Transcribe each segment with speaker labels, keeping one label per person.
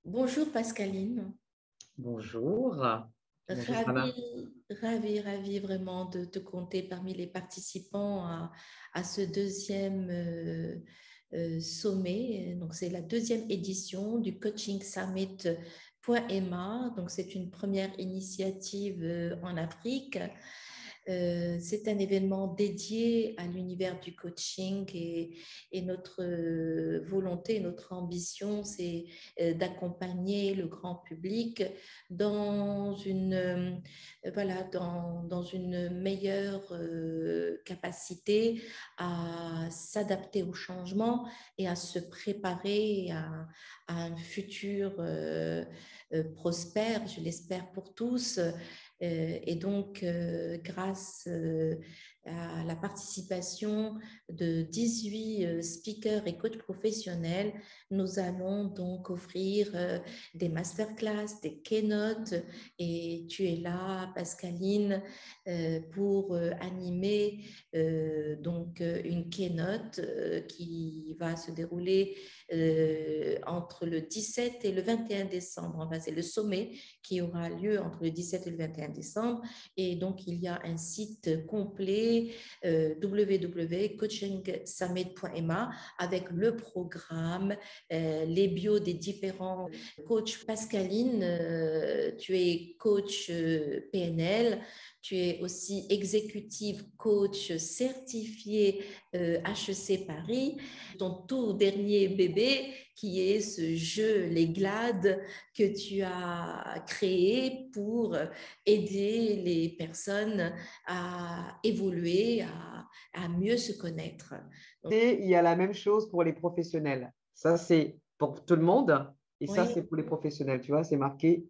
Speaker 1: Bonjour Pascaline,
Speaker 2: Bonjour. Bonjour Sana.
Speaker 1: ravie vraiment de te compter parmi les participants à ce deuxième sommet. Donc c'est la deuxième édition du Coaching Summit .ma. Donc c'est une première initiative en Afrique. C'est un événement dédié à l'univers du coaching et notre volonté, notre ambition, c'est d'accompagner le grand public dans dans une meilleure capacité à s'adapter au changement et à se préparer à un futur prospère, je l'espère pour tous. Et donc, grâce à la participation de 18 speakers et coachs professionnels, nous allons donc offrir des masterclass, des keynotes, et tu es là, Pascaline, pour animer une keynote qui va se dérouler entre le 17 et le 21 décembre. Enfin, c'est le sommet qui aura lieu entre le 17 et le 21 décembre. Et donc, il y a un site complet www.coachingsummit.ma avec le programme, les bios des différents coachs. Pascaline, tu es coach PNL, tu es aussi exécutive coach certifié HEC Paris. Ton tout dernier bébé, qui est ce jeu, les GLAD, que tu as créé pour aider les personnes à évoluer, à mieux se connaître. Donc,
Speaker 2: Et il y a la même chose pour les professionnels. Ça, c'est pour tout le monde et ça,
Speaker 1: oui.
Speaker 2: c'est pour les professionnels. Tu vois, c'est marqué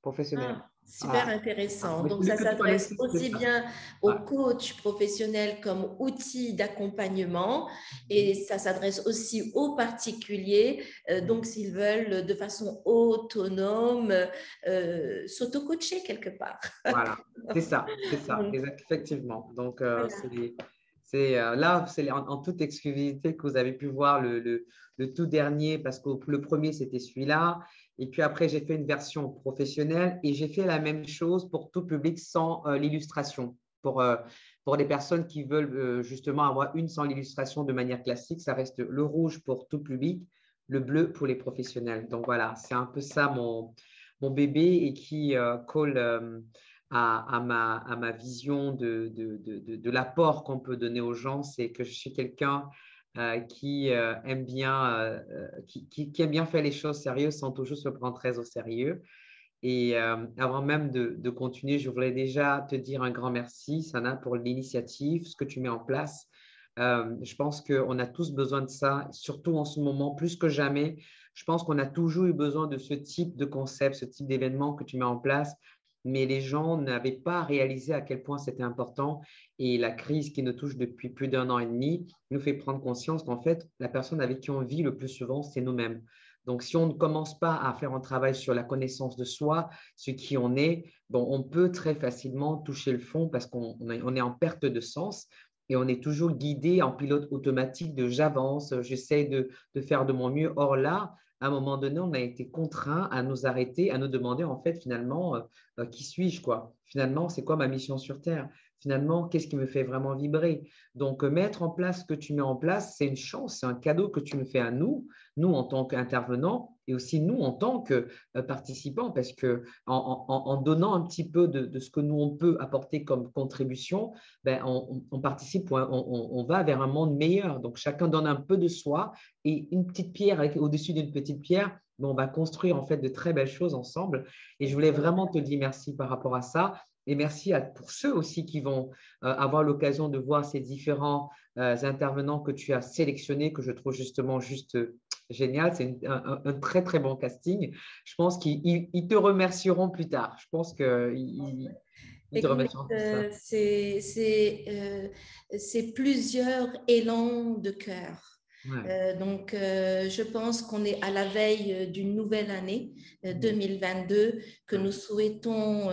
Speaker 2: professionnel.
Speaker 1: Ah, super
Speaker 2: Voilà. Ah,
Speaker 1: intéressant.
Speaker 2: mais je
Speaker 1: Donc,
Speaker 2: voulais
Speaker 1: ça
Speaker 2: que tu
Speaker 1: s'adresse
Speaker 2: connaisses, c'est
Speaker 1: aussi
Speaker 2: ça.
Speaker 1: bien
Speaker 2: Ouais.
Speaker 1: aux coachs professionnels comme outil d'accompagnement et
Speaker 2: Mhm.
Speaker 1: ça s'adresse aussi aux particuliers. Donc, s'ils veulent de façon autonome s'auto-coacher quelque part.
Speaker 2: Voilà, c'est ça,
Speaker 1: Donc,
Speaker 2: effectivement. Donc,
Speaker 1: voilà.
Speaker 2: là, c'est en toute exclusivité que vous avez pu voir le tout dernier, parce que le premier, c'était celui-là. Et puis après, j'ai fait une version professionnelle et j'ai fait la même chose pour tout public sans l'illustration. Pour les personnes qui veulent justement avoir une sans l'illustration de manière classique, ça reste le rouge pour tout public, le bleu pour les professionnels. Donc voilà, c'est un peu ça mon bébé et qui colle à ma vision de l'apport qu'on peut donner aux gens, c'est que je suis quelqu'un qui aime bien, qui aime bien faire les choses sérieuses sans toujours se prendre très au sérieux. Et avant même de continuer, je voulais déjà te dire un grand merci, Sana, pour l'initiative, ce que tu mets en place. Je pense qu'on a tous besoin de ça, surtout en ce moment, plus que jamais. Je pense qu'on a toujours eu besoin de ce type de concept, ce type d'événement que tu mets en place, mais les gens n'avaient pas réalisé à quel point c'était important. Et la crise qui nous touche depuis plus d'un an et demi nous fait prendre conscience qu'en fait, la personne avec qui on vit le plus souvent, c'est nous-mêmes. Donc, si on ne commence pas à faire un travail sur la connaissance de soi, ce qui on est, bon, on peut très facilement toucher le fond parce qu'on est en perte de sens et on est toujours guidé en pilote automatique de j'avance, j'essaie de faire de mon mieux. Or là, à un moment donné, on a été contraint à nous arrêter, à nous demander en fait finalement qui suis-je quoi? Finalement, c'est quoi ma mission sur Terre? Finalement, qu'est-ce qui me fait vraiment vibrer? Donc, mettre en place ce que tu mets en place, c'est une chance, c'est un cadeau que tu nous fais à nous en tant qu'intervenants et aussi nous en tant que participants, parce que en donnant un petit peu de ce que nous on peut apporter comme contribution, ben, on participe, on va vers un monde meilleur. Donc chacun donne un peu de soi et une petite pierre au-dessus d'une petite pierre, ben, on va construire en fait de très belles choses ensemble. Et je voulais vraiment te dire merci par rapport à ça. Et merci pour ceux aussi qui vont avoir l'occasion de voir ces différents intervenants que tu as sélectionnés, que je trouve justement juste génial. C'est un très, très bon casting. Je pense qu'ils te remercieront plus tard. Je pense qu'ils te
Speaker 1: Écoute,
Speaker 2: remercieront pour ça.
Speaker 1: c'est plusieurs élans de cœur.
Speaker 2: Ouais.
Speaker 1: Je pense qu'on est à la veille d'une nouvelle année 2022 que nous souhaitons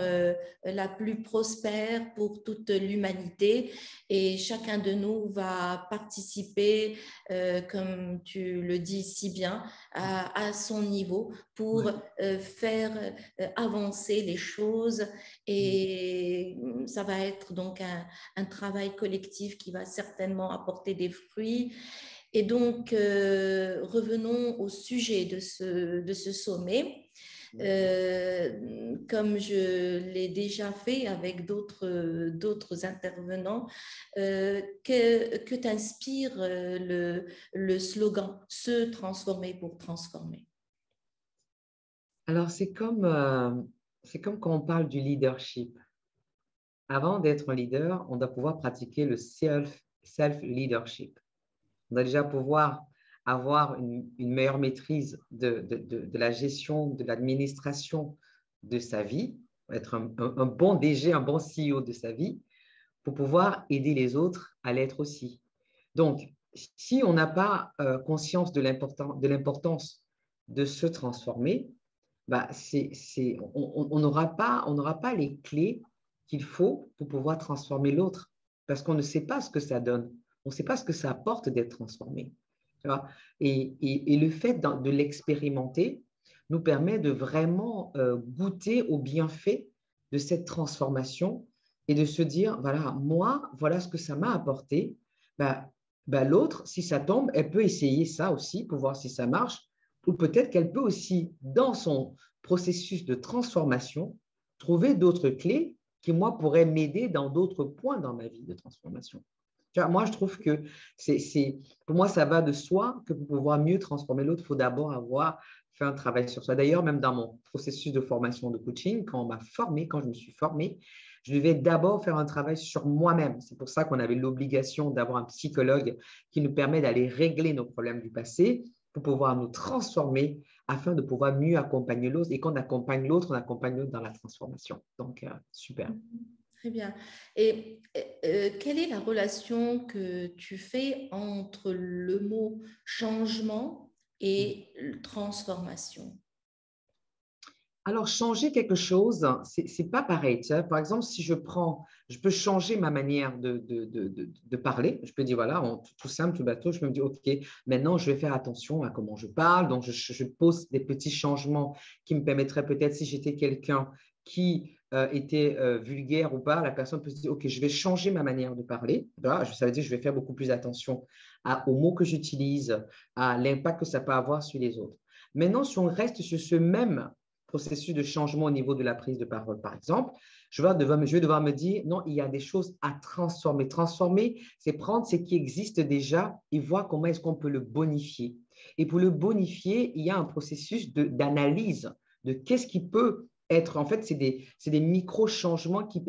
Speaker 1: la plus prospère pour toute l'humanité et chacun de nous va participer, comme tu le dis si bien, à son niveau pour
Speaker 2: Ouais.
Speaker 1: faire avancer les choses et ça va être donc un travail collectif qui va certainement apporter des fruits. Et donc, revenons au sujet de ce sommet. Comme je l'ai déjà fait avec d'autres intervenants, que t'inspire le slogan « Se transformer pour transformer ».
Speaker 2: Alors, c'est comme quand on parle du leadership. Avant d'être un leader, on doit pouvoir pratiquer le self-leadership. On doit déjà pouvoir avoir une meilleure maîtrise de la gestion, de l'administration de sa vie, être un bon DG, un bon CEO de sa vie, pour pouvoir aider les autres à l'être aussi. Donc, si on n'a pas conscience de l'importance de se transformer, bah, on n'aura pas les clés qu'il faut pour pouvoir transformer l'autre parce qu'on ne sait pas ce que ça donne. On ne sait pas ce que ça apporte d'être transformé. Tu vois? Et le fait de l'expérimenter nous permet de vraiment goûter aux bienfaits de cette transformation et de se dire, voilà, moi, voilà ce que ça m'a apporté. L'autre, si ça tombe, elle peut essayer ça aussi pour voir si ça marche. Ou peut-être qu'elle peut aussi, dans son processus de transformation, trouver d'autres clés qui, moi, pourraient m'aider dans d'autres points dans ma vie de transformation. Tu vois, moi, je trouve que pour moi, ça va de soi que pour pouvoir mieux transformer l'autre, il faut d'abord avoir fait un travail sur soi. D'ailleurs, même dans mon processus de formation de coaching, quand je me suis formée, je devais d'abord faire un travail sur moi-même. C'est pour ça qu'on avait l'obligation d'avoir un psychologue qui nous permet d'aller régler nos problèmes du passé pour pouvoir nous transformer afin de pouvoir mieux accompagner l'autre. Et quand on accompagne l'autre, on accompagne l'autre dans la transformation. Donc, super.
Speaker 1: Très bien. Et quelle est la relation que tu fais entre le mot changement et transformation?
Speaker 2: Alors, changer quelque chose, ce n'est pas pareil. Tu sais. Par exemple, si je peux changer ma manière de parler. Je peux dire, voilà, tout simple, tout bateau, je peux me dire, OK, maintenant, je vais faire attention à comment je parle. Donc, je pose des petits changements qui me permettraient peut-être, si j'étais quelqu'un qui était vulgaire ou pas, la personne peut se dire, OK, je vais changer ma manière de parler. Voilà, ça veut dire que je vais faire beaucoup plus attention aux mots que j'utilise, à l'impact que ça peut avoir sur les autres. Maintenant, si on reste sur ce même processus de changement au niveau de la prise de parole, par exemple, je vais devoir me dire, non, il y a des choses à transformer. Transformer, c'est prendre ce qui existe déjà et voir comment est-ce qu'on peut le bonifier. Et pour le bonifier, il y a un processus d'analyse de qu'est-ce qui peut être. En fait, c'est des micro-changements qui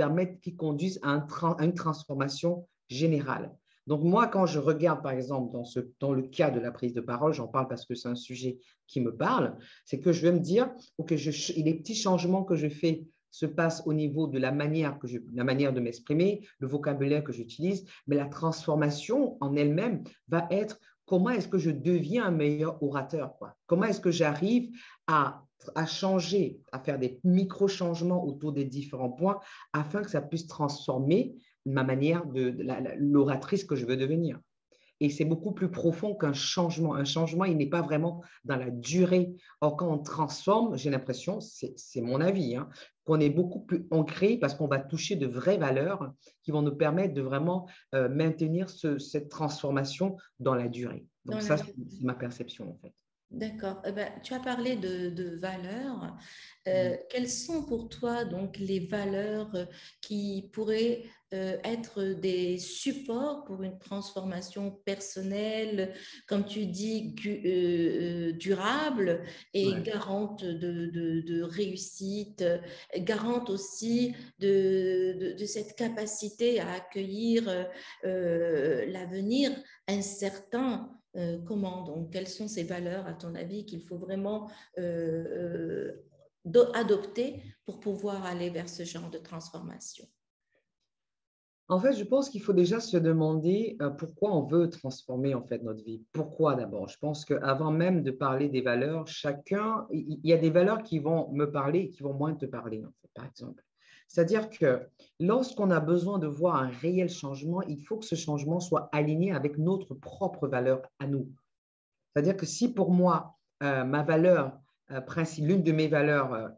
Speaker 2: conduisent à une transformation générale. Donc, moi, quand je regarde, par exemple, dans le cas de la prise de parole, j'en parle parce que c'est un sujet qui me parle, c'est que je vais me dire, OK, les petits changements que je fais se passent au niveau de la manière de m'exprimer, le vocabulaire que j'utilise, mais la transformation en elle-même va être comment est-ce que je deviens un meilleur orateur, quoi? Comment est-ce que j'arrive à changer, à faire des micro-changements autour des différents points afin que ça puisse transformer ma manière l'oratrice que je veux devenir. Et c'est beaucoup plus profond qu'un changement. Un changement, il n'est pas vraiment dans la durée. Or, quand on transforme, j'ai l'impression, c'est mon avis, hein, qu'on est beaucoup plus ancré parce qu'on va toucher de vraies valeurs qui vont nous permettre de vraiment maintenir cette transformation dans la durée. Donc, ça, c'est ma perception, en fait.
Speaker 1: D'accord. Eh ben, tu as parlé de valeurs.
Speaker 2: Mm.
Speaker 1: Quelles sont pour toi donc les valeurs qui pourraient être des supports pour une transformation personnelle, comme tu dis, durable et
Speaker 2: Ouais.
Speaker 1: garante de réussite, garante aussi de cette capacité à accueillir l'avenir incertain. Comment donc, quelles sont ces valeurs, à ton avis, qu'il faut vraiment adopter pour pouvoir aller vers ce genre de transformation?
Speaker 2: En fait, je pense qu'il faut déjà se demander pourquoi on veut transformer en fait notre vie. Pourquoi d'abord? Je pense qu'avant même de parler des valeurs, chacun, il y a des valeurs qui vont me parler et qui vont moins te parler, en fait, par exemple. C'est-à-dire que lorsqu'on a besoin de voir un réel changement, il faut que ce changement soit aligné avec notre propre valeur à nous. C'est-à-dire que si pour moi, ma valeur l'une de mes valeurs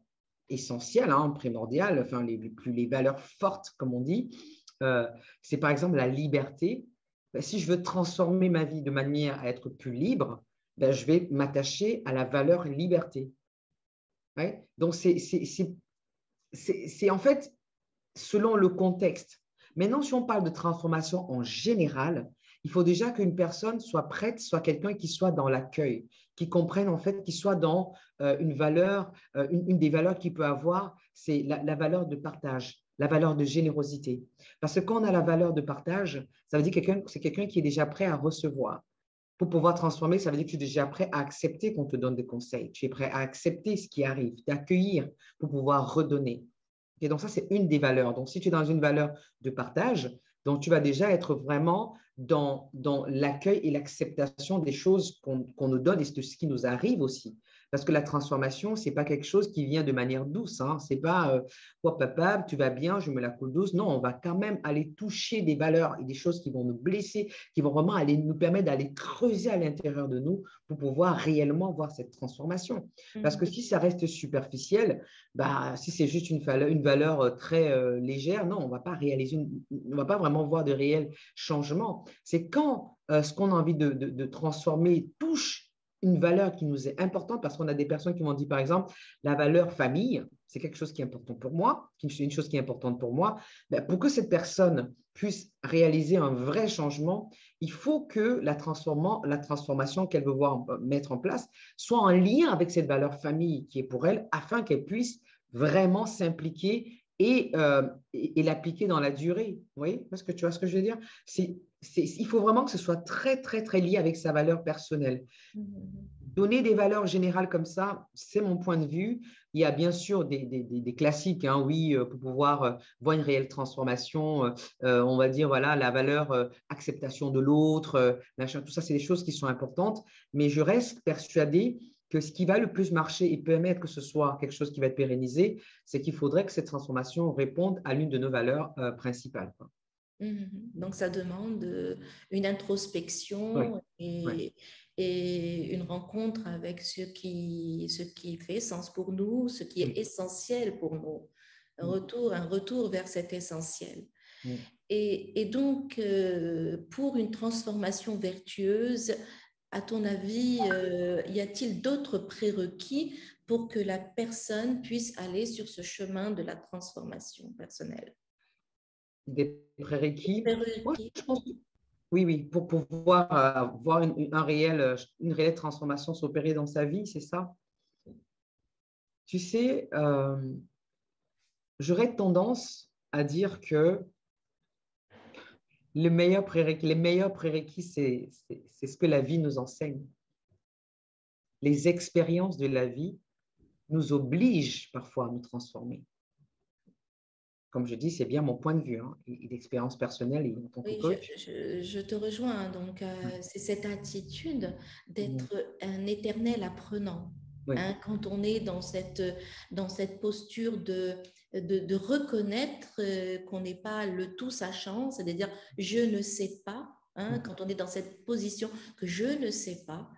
Speaker 2: essentielles, hein, primordiales, enfin les valeurs fortes, comme on dit, euh, c'est par exemple la liberté. Ben, si je veux transformer ma vie de manière à être plus libre, ben, je vais m'attacher à la valeur liberté. Ouais. Donc, c'est en fait selon le contexte. Maintenant, si on parle de transformation en général, il faut déjà qu'une personne soit prête, soit quelqu'un qui soit dans l'accueil, qui comprenne en fait, qui soit dans une valeur, une des valeurs qu'il peut avoir, c'est la valeur de partage, la valeur de générosité. Parce que quand on a la valeur de partage, ça veut dire que c'est quelqu'un qui est déjà prêt à recevoir. Pour pouvoir transformer, ça veut dire que tu es déjà prêt à accepter qu'on te donne des conseils. Tu es prêt à accepter ce qui arrive, d'accueillir pour pouvoir redonner. Et donc, ça, c'est une des valeurs. Donc, si tu es dans une valeur de partage, donc tu vas déjà être vraiment dans l'accueil et l'acceptation des choses qu'on nous donne et de ce qui nous arrive aussi. Parce que la transformation, ce n'est pas quelque chose qui vient de manière douce. Hein. Ce n'est pas oh, papa, tu vas bien, je me la coule douce. Non, on va quand même aller toucher des valeurs et des choses qui vont nous blesser, qui vont vraiment aller nous permettre d'aller creuser à l'intérieur de nous pour pouvoir réellement voir cette transformation. Parce que si ça reste superficiel, bah, si c'est juste une valeur très légère, non, on va pas réaliser, on va pas vraiment voir de réels changements. C'est quand ce qu'on a envie de transformer touche une valeur qui nous est importante, parce qu'on a des personnes qui m'ont dit, par exemple, la valeur famille, c'est quelque chose qui est important pour moi, une chose qui est importante pour moi. Ben, pour que cette personne puisse réaliser un vrai changement, il faut que la transformation qu'elle veut voir mettre en place soit en lien avec cette valeur famille qui est pour elle, afin qu'elle puisse vraiment s'impliquer et l'appliquer dans la durée. Oui, parce que tu vois ce que je veux dire? Il faut vraiment que ce soit très, très, très lié avec sa valeur personnelle. Donner des valeurs générales comme ça, c'est mon point de vue. Il y a bien sûr des classiques, hein, oui, pour pouvoir voir une réelle transformation. On va dire, voilà, la valeur acceptation de l'autre, tout ça, c'est des choses qui sont importantes. Mais je reste persuadée que ce qui va le plus marcher et permettre que ce soit quelque chose qui va être pérennisé, c'est qu'il faudrait que cette transformation réponde à l'une de nos valeurs principales.
Speaker 1: Donc, ça demande une
Speaker 2: Oui,
Speaker 1: introspection
Speaker 2: oui,
Speaker 1: et une rencontre avec ce qui fait sens pour nous, ce qui est
Speaker 2: oui,
Speaker 1: essentiel pour nous.
Speaker 2: oui,
Speaker 1: Un retour vers cet essentiel.
Speaker 2: oui.
Speaker 1: Et donc, pour une transformation vertueuse, à ton avis, y a-t-il d'autres prérequis pour que la personne puisse aller sur ce chemin de la transformation personnelle?
Speaker 2: Des prérequis. Moi,
Speaker 1: Prérequis.
Speaker 2: je pense oui, oui, pour pouvoir voir une réelle transformation s'opérer dans sa vie, c'est ça. Tu sais, j'aurais tendance à dire que les meilleurs prérequis, c'est ce que la vie nous enseigne. Les expériences de la vie nous obligent parfois à nous transformer. Comme je dis, c'est bien mon point de vue, hein, et d'expérience personnelle et en tant que
Speaker 1: Oui,
Speaker 2: coach.
Speaker 1: je te rejoins. Donc, c'est cette attitude d'être un éternel apprenant.
Speaker 2: Oui,
Speaker 1: Hein, quand on est dans cette posture de reconnaître qu'on n'est pas le tout sachant, c'est-à-dire je ne sais pas, hein, quand on est dans cette position que je ne sais pas,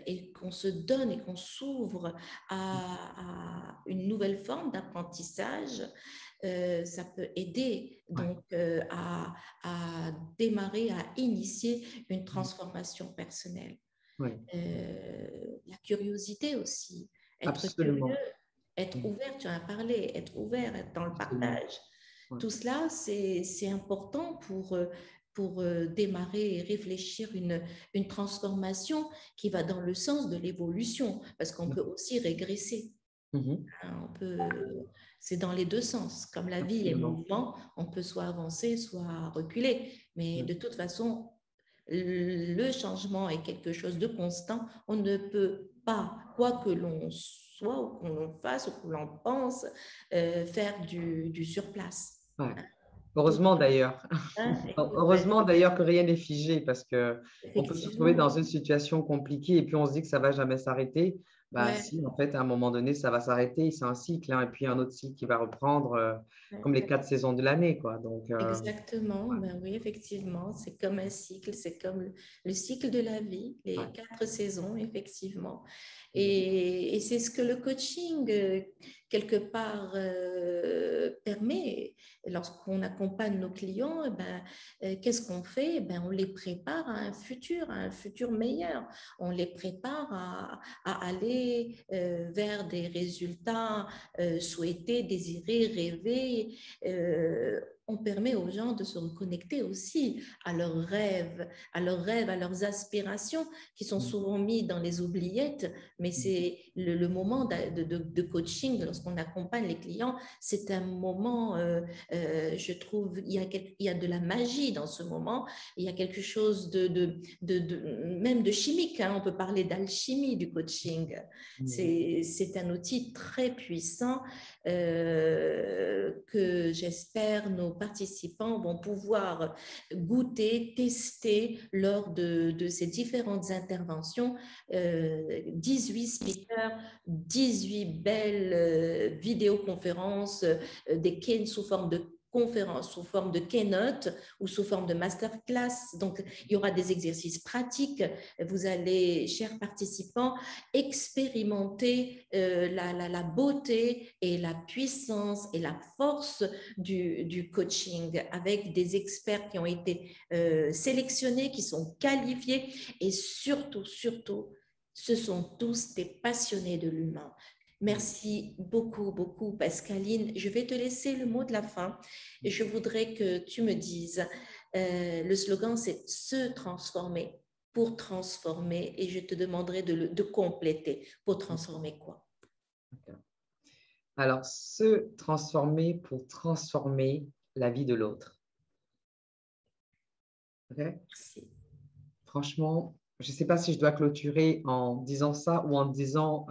Speaker 1: et qu'on se donne et qu'on s'ouvre à une nouvelle forme d'apprentissage, ça peut aider
Speaker 2: ouais,
Speaker 1: donc à démarrer, à initier une transformation personnelle.
Speaker 2: ouais,
Speaker 1: La curiosité aussi, être curieux,
Speaker 2: absolument.
Speaker 1: être
Speaker 2: Oui,
Speaker 1: ouvert, tu en as parlé, être ouvert, être dans le
Speaker 2: absolument.
Speaker 1: partage.
Speaker 2: Ouais.
Speaker 1: Tout cela, c'est important pour démarrer et réfléchir une transformation qui va dans le sens de l'évolution, parce qu'on peut aussi régresser.
Speaker 2: Mhm.
Speaker 1: Hein, c'est dans les deux sens. Comme la vie est
Speaker 2: Absolument.
Speaker 1: mouvement, on peut soit avancer, soit reculer. Mais
Speaker 2: Ouais.
Speaker 1: de toute façon, le changement est quelque chose de constant. On ne peut pas, quoi que l'on soit, ou qu'on fasse, ou que l'on pense, faire du surplace.
Speaker 2: Ouais.
Speaker 1: Hein. tout,
Speaker 2: Heureusement d'ailleurs.
Speaker 1: hein, écoute, ben,
Speaker 2: Heureusement d'ailleurs que rien n'est figé parce que on peut se retrouver dans
Speaker 1: effectivement,
Speaker 2: une situation compliquée et puis on se dit que ça va jamais s'arrêter. Bah
Speaker 1: ouais,
Speaker 2: si, en fait, à un moment donné, ça va s'arrêter. C'est un cycle, hein, et puis un autre cycle qui va reprendre
Speaker 1: ouais,
Speaker 2: comme les
Speaker 1: ouais.
Speaker 2: 4 saisons de l'année, quoi. Donc,
Speaker 1: Exactement, ben oui, effectivement, c'est comme un cycle, c'est comme le cycle de la vie, les
Speaker 2: ouais.
Speaker 1: 4 saisons, effectivement. Et c'est ce que le coaching, quelque part, permet. Lorsqu'on accompagne nos clients, eh ben, qu'est-ce qu'on fait? Eh ben, on les prépare à un futur meilleur. On les prépare à aller vers des résultats souhaités, désirés, rêvés. On permet aux gens de se reconnecter aussi à leurs rêves, à leurs aspirations qui sont souvent mis dans les oubliettes, mais c'est le moment de coaching lorsqu'on accompagne les clients, c'est un moment, je trouve, il y a de la magie dans ce moment, il y a quelque chose même de chimique, hein, on peut parler d'alchimie du coaching. C'est un outil très puissant que j'espère nos participants vont pouvoir goûter, tester lors de ces différentes interventions. 18 speakers, 18 belles vidéoconférences, des keynotes sous forme de conférences, sous forme de keynote ou sous forme de masterclass. Donc, il y aura des exercices pratiques. Vous allez, chers participants, expérimenter la beauté et la puissance et la force du coaching avec des experts qui ont été sélectionnés, qui sont qualifiés et surtout, surtout, ce sont tous des passionnés de l'humain. Merci beaucoup, beaucoup, Pascaline. Je vais te laisser le mot de la fin et je voudrais que tu me dises, le slogan, c'est se transformer pour transformer et je te demanderai de compléter. Pour transformer quoi?
Speaker 2: Alors, se transformer pour transformer la vie de l'autre. Ok.
Speaker 1: Merci.
Speaker 2: Franchement, je ne sais pas si je dois clôturer en disant ça ou en disant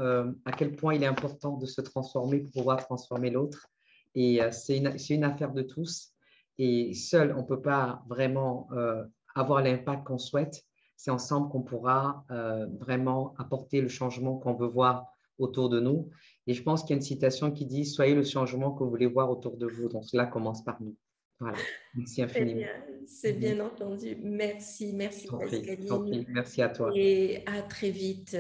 Speaker 2: à quel point il est important de se transformer pour pouvoir transformer l'autre. Et c'est une affaire de tous. Et seul, on ne peut pas vraiment avoir l'impact qu'on souhaite. C'est ensemble qu'on pourra vraiment apporter le changement qu'on veut voir autour de nous. Et je pense qu'il y a une citation qui dit « Soyez le changement que vous voulez voir autour de vous ». Donc, cela commence par nous. Voilà. Merci
Speaker 1: Très
Speaker 2: infiniment.
Speaker 1: bien, c'est bien entendu. Merci, merci
Speaker 2: Je t'en
Speaker 1: Pascaline
Speaker 2: prie. Merci à toi.
Speaker 1: et à très vite.